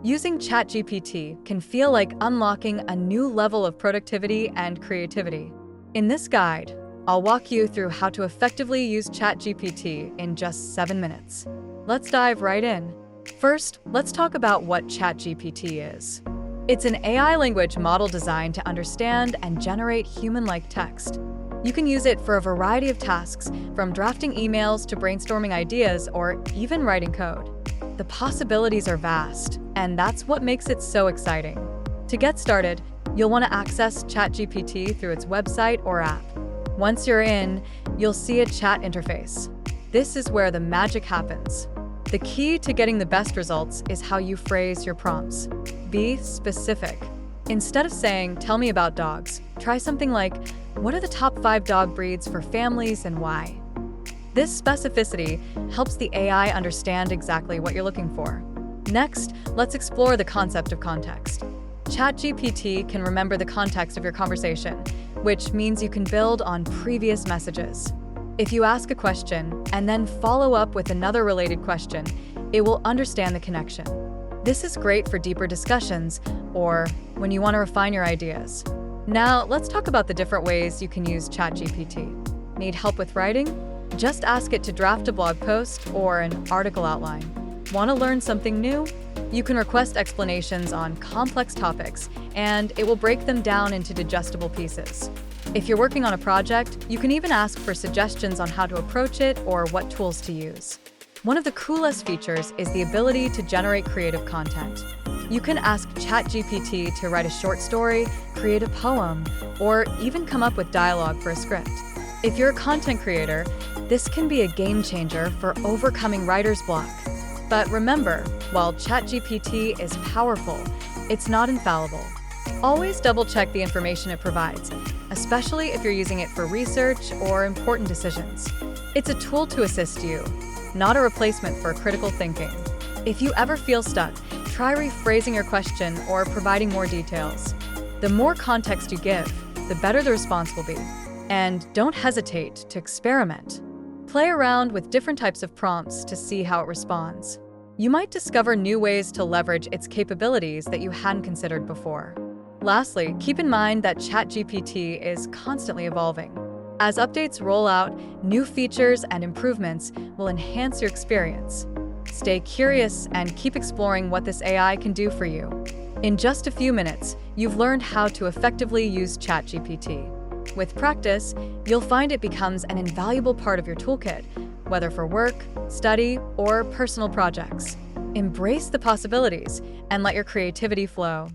Using ChatGPT can feel like unlocking a new level of productivity and creativity. In this guide, I'll walk you through how to effectively use ChatGPT in just 7 minutes. Let's dive right in. First, let's talk about what ChatGPT is. It's an AI language model designed to understand and generate human-like text. You can use it for a variety of tasks, from drafting emails to brainstorming ideas or even writing code. The possibilities are vast, and that's what makes it so exciting. To get started, you'll want to access ChatGPT through its website or app. Once you're in, you'll see a chat interface. This is where the magic happens. The key to getting the best results is how you phrase your prompts. Be specific. Instead of saying, "Tell me about dogs," try something like, "What are the top 5 dog breeds for families and why?" This specificity helps the AI understand exactly what you're looking for. Next, let's explore the concept of context. ChatGPT can remember the context of your conversation, which means you can build on previous messages. If you ask a question and then follow up with another related question, it will understand the connection. This is great for deeper discussions or when you want to refine your ideas. Now, let's talk about the different ways you can use ChatGPT. Need help with writing? Just ask it to draft a blog post or an article outline. Want to learn something new? You can request explanations on complex topics, and it will break them down into digestible pieces. If you're working on a project, you can even ask for suggestions on how to approach it or what tools to use. One of the coolest features is the ability to generate creative content. You can ask ChatGPT to write a short story, create a poem, or even come up with dialogue for a script. If you're a content creator, this can be a game changer for overcoming writer's block. But remember, while ChatGPT is powerful, it's not infallible. Always double-check the information it provides, especially if you're using it for research or important decisions. It's a tool to assist you, not a replacement for critical thinking. If you ever feel stuck, try rephrasing your question or providing more details. The more context you give, the better the response will be. And don't hesitate to experiment. Play around with different types of prompts to see how it responds. You might discover new ways to leverage its capabilities that you hadn't considered before. Lastly, keep in mind that ChatGPT is constantly evolving. As updates roll out, new features and improvements will enhance your experience. Stay curious and keep exploring what this AI can do for you. In just a few minutes, you've learned how to effectively use ChatGPT. With practice, you'll find it becomes an invaluable part of your toolkit, whether for work, study, or personal projects. Embrace the possibilities and let your creativity flow.